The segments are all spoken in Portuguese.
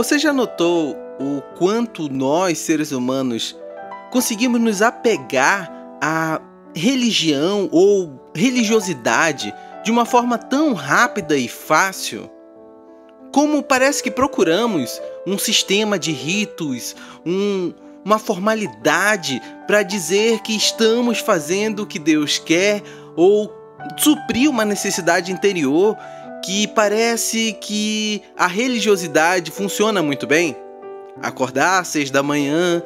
Você já notou o quanto nós, seres humanos, conseguimos nos apegar à religião ou religiosidade de uma forma tão rápida e fácil? Como parece que procuramos um sistema de ritos, uma formalidade para dizer que estamos fazendo o que Deus quer ou suprir uma necessidade interior, que parece que a religiosidade funciona muito bem. Acordar às 6 da manhã,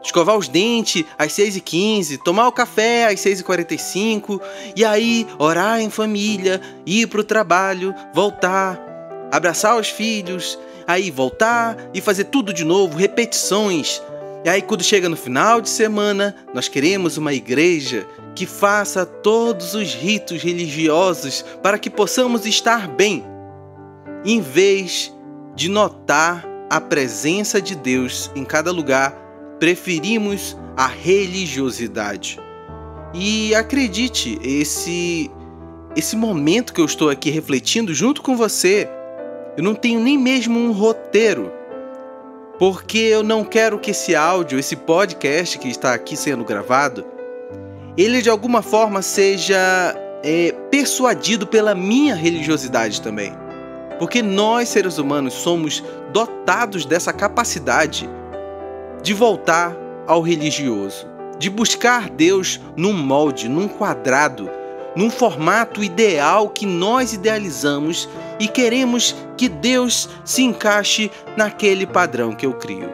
escovar os dentes às 6h15, tomar o café às 6h45, e aí orar em família, ir para o trabalho, voltar, abraçar os filhos, aí voltar e fazer tudo de novo, repetições. E aí quando chega no final de semana, nós queremos uma igreja que faça todos os ritos religiosos para que possamos estar bem, em vez de notar a presença de Deus em cada lugar. Preferimos a religiosidade. E acredite, esse momento que eu estou aqui refletindo junto com você, eu não tenho nem mesmo um roteiro, porque eu não quero que esse áudio, esse podcast que está aqui sendo gravado, ele de alguma forma seja persuadido pela minha religiosidade também. Porque nós, seres humanos, somos dotados dessa capacidade de voltar ao religioso, de buscar Deus num molde, num quadrado, num formato ideal que nós idealizamos e queremos que Deus se encaixe naquele padrão que eu crio.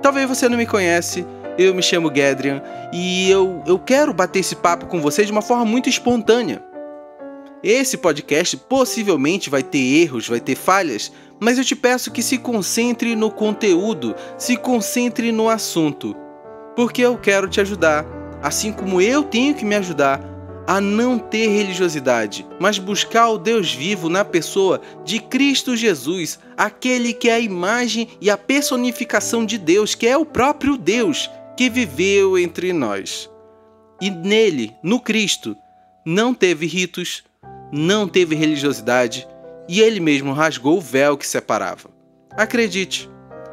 Talvez você não me conhece, eu me chamo Gedrian e eu quero bater esse papo com você de uma forma muito espontânea. Esse podcast possivelmente vai ter erros, vai ter falhas, mas eu te peço que se concentre no conteúdo, se concentre no assunto, porque eu quero te ajudar, assim como eu tenho que me ajudar a não ter religiosidade, mas buscar o Deus vivo na pessoa de Cristo Jesus, aquele que é a imagem e a personificação de Deus, que é o próprio Deus que viveu entre nós. E nele, no Cristo, não teve ritos, não teve religiosidade, e ele mesmo rasgou o véu que separava. Acredite,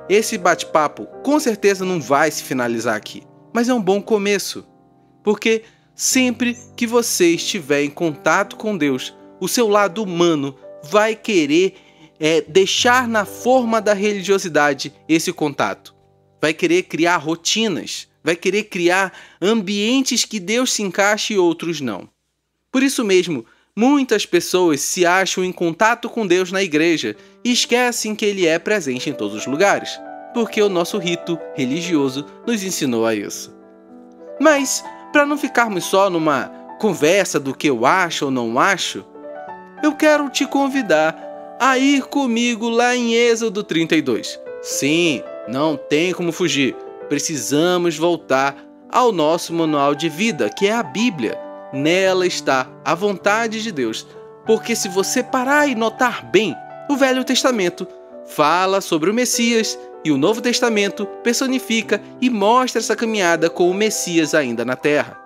esse bate-papo com certeza não vai se finalizar aqui, mas é um bom começo, porque sempre que você estiver em contato com Deus, o seu lado humano vai querer deixar na forma da religiosidade esse contato. Vai querer criar rotinas, vai querer criar ambientes que Deus se encaixe e outros não. Por isso mesmo, muitas pessoas se acham em contato com Deus na igreja e esquecem que Ele é presente em todos os lugares, porque o nosso rito religioso nos ensinou a isso. Mas, para não ficarmos só numa conversa do que eu acho ou não acho, eu quero te convidar a ir comigo lá em Êxodo 32. Sim, não tem como fugir. Precisamos voltar ao nosso manual de vida, que é a Bíblia. Nela está a vontade de Deus, porque se você parar e notar bem, o Velho Testamento fala sobre o Messias e o Novo Testamento personifica e mostra essa caminhada com o Messias ainda na Terra.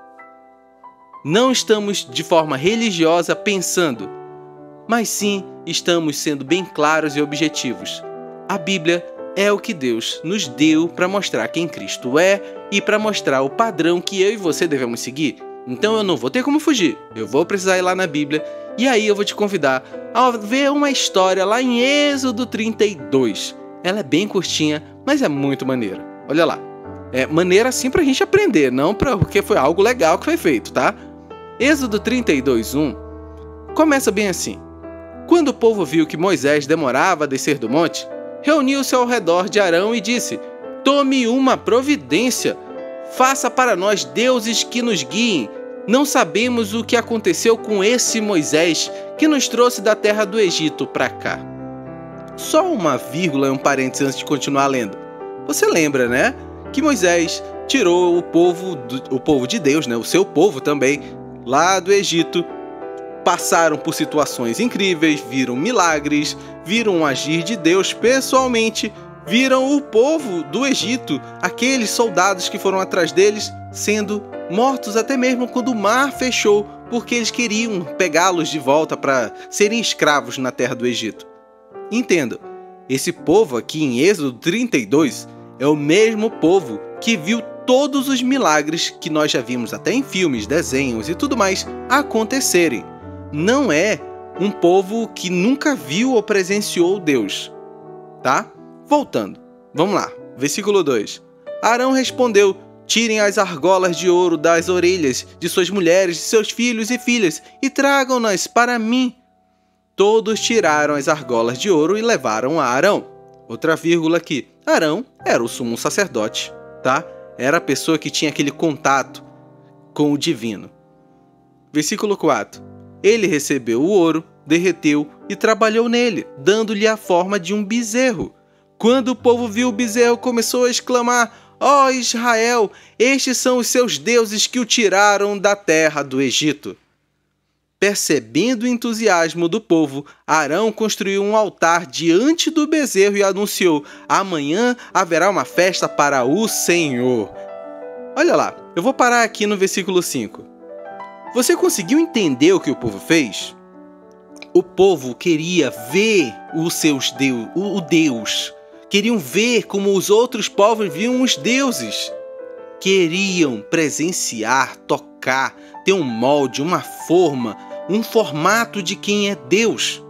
Não estamos de forma religiosa pensando, mas sim estamos sendo bem claros e objetivos. A Bíblia é o que Deus nos deu para mostrar quem Cristo é e para mostrar o padrão que eu e você devemos seguir. Então eu não vou ter como fugir, eu vou precisar ir lá na Bíblia e aí eu vou te convidar a ver uma história lá em Êxodo 32. Ela é bem curtinha, mas é muito maneira. Olha lá, é maneira assim pra gente aprender, não porque foi algo legal que foi feito, tá? Êxodo 32:1 começa bem assim. Quando o povo viu que Moisés demorava a descer do monte, reuniu-se ao redor de Arão e disse: tome uma providência, faça para nós deuses que nos guiem. Não sabemos o que aconteceu com esse Moisés que nos trouxe da terra do Egito para cá. Só uma vírgula e um parênteses antes de continuar lendo. Você lembra, né? Que Moisés tirou o povo de Deus, né? O seu povo também, lá do Egito. Passaram por situações incríveis, viram milagres, viram o agir de Deus pessoalmente, viram o povo do Egito, aqueles soldados que foram atrás deles, sendo mortos até mesmo quando o mar fechou, porque eles queriam pegá-los de volta para serem escravos na terra do Egito. Entenda, Esse povo aqui em Êxodo 32 é o mesmo povo que viu todos os milagres que nós já vimos até em filmes, desenhos e tudo mais acontecerem. Não é um povo que nunca viu ou presenciou Deus, tá? Voltando, vamos lá, versículo 2. Arão respondeu: tirem as argolas de ouro das orelhas de suas mulheres, de seus filhos e filhas, e tragam-nas para mim. Todos tiraram as argolas de ouro e levaram a Arão. Outra vírgula aqui. Arão era o sumo sacerdote, tá? Era a pessoa que tinha aquele contato com o divino. Versículo 4. Ele recebeu o ouro, derreteu e trabalhou nele, dando-lhe a forma de um bezerro. Quando o povo viu o bezerro, começou a exclamar: ó Israel, estes são os seus deuses que o tiraram da terra do Egito. Percebendo o entusiasmo do povo, Arão construiu um altar diante do bezerro e anunciou: amanhã haverá uma festa para o Senhor. Olha lá, eu vou parar aqui no versículo 5. Você conseguiu entender o que o povo fez? O povo queria ver o Deus. Queriam ver como os outros povos viam os deuses. Queriam presenciar, tocar, ter um molde, uma forma, um formato de quem é Deus.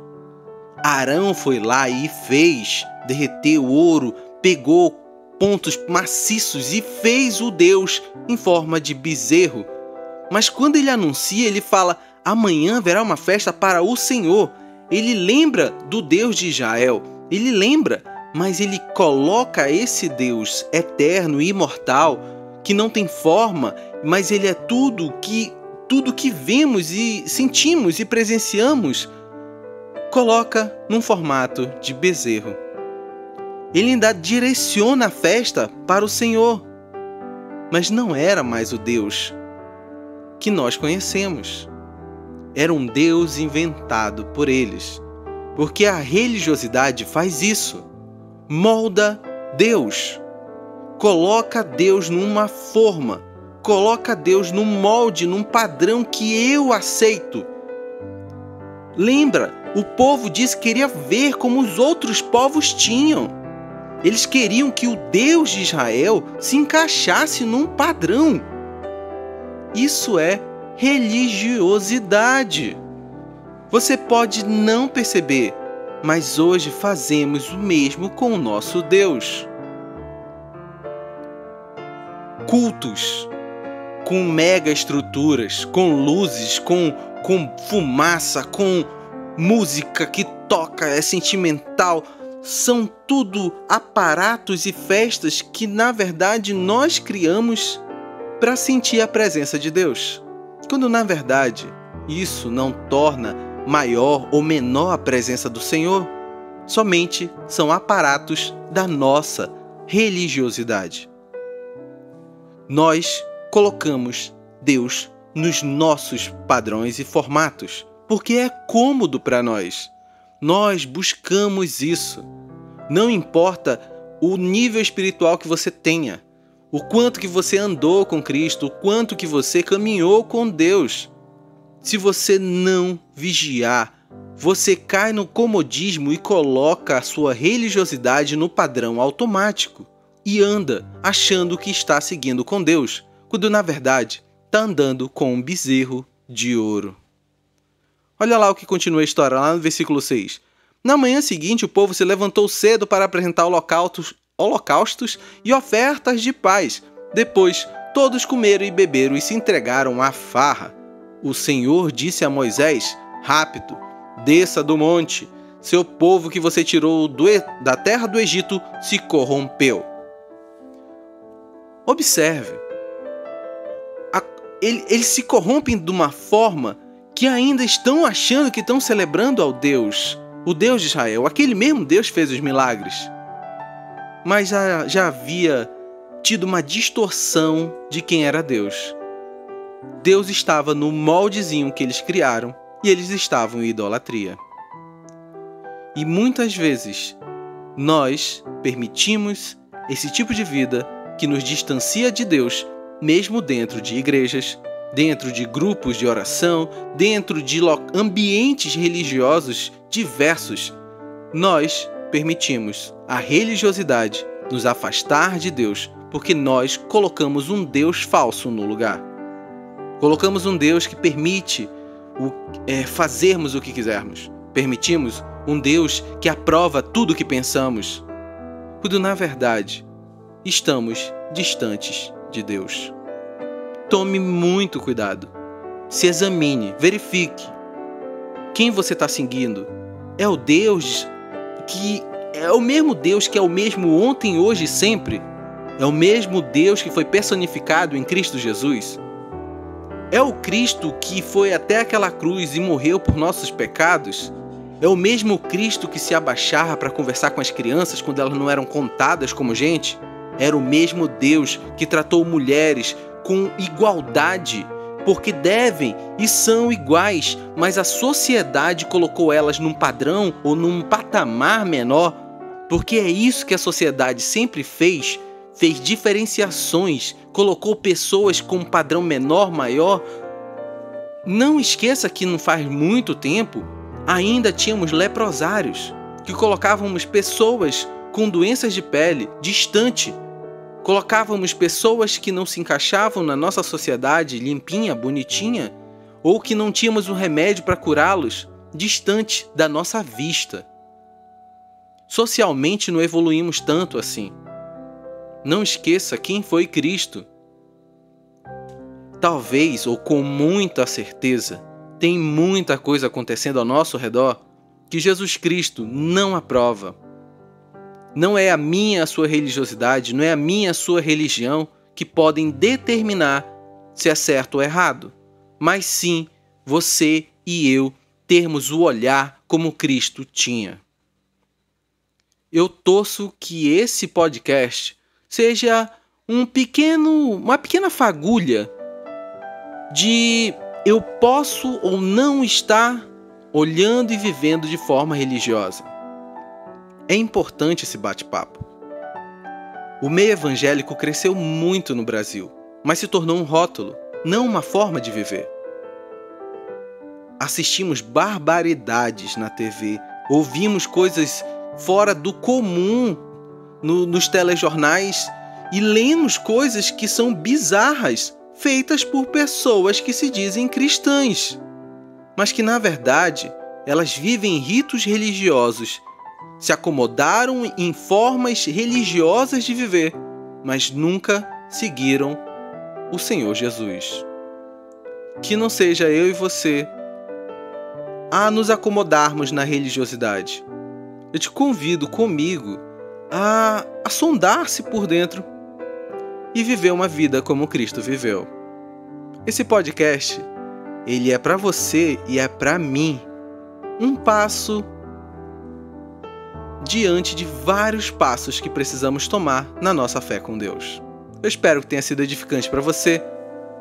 Arão foi lá e fez, derreteu ouro, pegou pontos maciços e fez o Deus em forma de bezerro. Mas quando ele anuncia, ele fala: amanhã haverá uma festa para o Senhor. Ele lembra do Deus de Israel, ele lembra, mas ele coloca esse Deus eterno e imortal, que não tem forma, mas ele é tudo que vemos e sentimos e presenciamos, coloca num formato de bezerro. Ele ainda direciona a festa para o Senhor, mas não era mais o Deus que nós conhecemos. Era um Deus inventado por eles, porque a religiosidade faz isso. Molda Deus, coloca Deus numa forma, coloca Deus num molde, num padrão que eu aceito. Lembra, o povo disse que queria ver como os outros povos tinham. Eles queriam que o Deus de Israel se encaixasse num padrão. Isso é religiosidade. Você pode não perceber, mas hoje fazemos o mesmo com o nosso Deus. Cultos com mega estruturas, com luzes, com fumaça, com música que toca, é sentimental. São tudo aparatos e festas que, na verdade, nós criamos para sentir a presença de Deus. Quando, na verdade, isso não torna maior ou menor a presença do Senhor, somente são aparatos da nossa religiosidade. Nós colocamos Deus nos nossos padrões e formatos, porque é cômodo para nós. Nós buscamos isso. Não importa o nível espiritual que você tenha, o quanto que você andou com Cristo, o quanto que você caminhou com Deus. Se você não vigiar, você cai no comodismo e coloca a sua religiosidade no padrão automático e anda achando que está seguindo com Deus, quando na verdade está andando com um bezerro de ouro. Olha lá o que continua a história, lá no versículo 6. Na manhã seguinte, o povo se levantou cedo para apresentar holocaustos e ofertas de paz. Depois, todos comeram e beberam e se entregaram à farra. O Senhor disse a Moisés: rápido, desça do monte. Seu povo que você tirou da terra do Egito se corrompeu. Observe. Eles se corrompem de uma forma que ainda estão achando que estão celebrando ao Deus, o Deus de Israel. Aquele mesmo Deus fez os milagres. Mas já havia tido uma distorção de quem era Deus. Deus estava no moldezinho que eles criaram e eles estavam em idolatria. E muitas vezes nós permitimos esse tipo de vida que nos distancia de Deus, mesmo dentro de igrejas, dentro de grupos de oração, dentro de ambientes religiosos diversos. Nós permitimos a religiosidade nos afastar de Deus, porque nós colocamos um Deus falso no lugar. Colocamos um Deus que permite fazermos o que quisermos. Permitimos um Deus que aprova tudo o que pensamos, quando na verdade estamos distantes de Deus. Tome muito cuidado. Se examine, verifique. Quem você está seguindo? É o Deus que é o mesmo Deus que é o mesmo ontem, hoje e sempre? É o mesmo Deus que foi personificado em Cristo Jesus? É o Cristo que foi até aquela cruz e morreu por nossos pecados? É o mesmo Cristo que se abaixava para conversar com as crianças quando elas não eram contadas como gente? Era o mesmo Deus que tratou mulheres com igualdade, porque devem e são iguais, mas a sociedade colocou elas num padrão ou num patamar menor, porque é isso que a sociedade sempre fez diferenciações, colocou pessoas com um padrão menor, maior. Não esqueça que não faz muito tempo ainda tínhamos leprosários, que colocávamos pessoas com doenças de pele distante. Colocávamos pessoas que não se encaixavam na nossa sociedade limpinha, bonitinha, ou que não tínhamos um remédio para curá-los, distante da nossa vista. Socialmente não evoluímos tanto assim. Não esqueça quem foi Cristo. Talvez, ou com muita certeza, tem muita coisa acontecendo ao nosso redor que Jesus Cristo não aprova. Não é a minha, a sua religiosidade, não é a minha, a sua religião que podem determinar se é certo ou errado, mas sim você e eu termos o olhar como Cristo tinha. Eu torço que esse podcast seja uma pequena fagulha de eu posso ou não estar olhando e vivendo de forma religiosa. É importante esse bate-papo. O meio evangélico cresceu muito no Brasil, mas se tornou um rótulo, não uma forma de viver. Assistimos barbaridades na TV, ouvimos coisas fora do comum nos telejornais e lemos coisas que são bizarras, feitas por pessoas que se dizem cristãs, mas que na verdade elas vivem ritos religiosos, se acomodaram em formas religiosas de viver, mas nunca seguiram o Senhor Jesus. Que não seja eu e você a nos acomodarmos na religiosidade. Eu te convido comigo a sondar-se por dentro e viver uma vida como Cristo viveu. Esse podcast, ele é para você e é para mim um passo diante de vários passos que precisamos tomar na nossa fé com Deus. Eu espero que tenha sido edificante para você.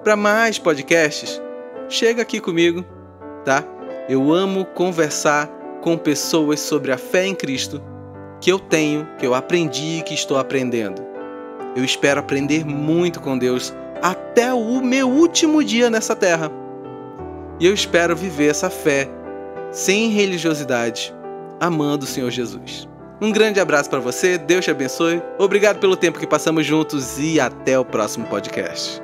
Para mais podcasts, chega aqui comigo, tá? Eu amo conversar com pessoas sobre a fé em Cristo que eu tenho, que eu aprendi e que estou aprendendo. Eu espero aprender muito com Deus até o meu último dia nessa terra. E eu espero viver essa fé sem religiosidade, amando o Senhor Jesus. Um grande abraço para você, Deus te abençoe, obrigado pelo tempo que passamos juntos e até o próximo podcast.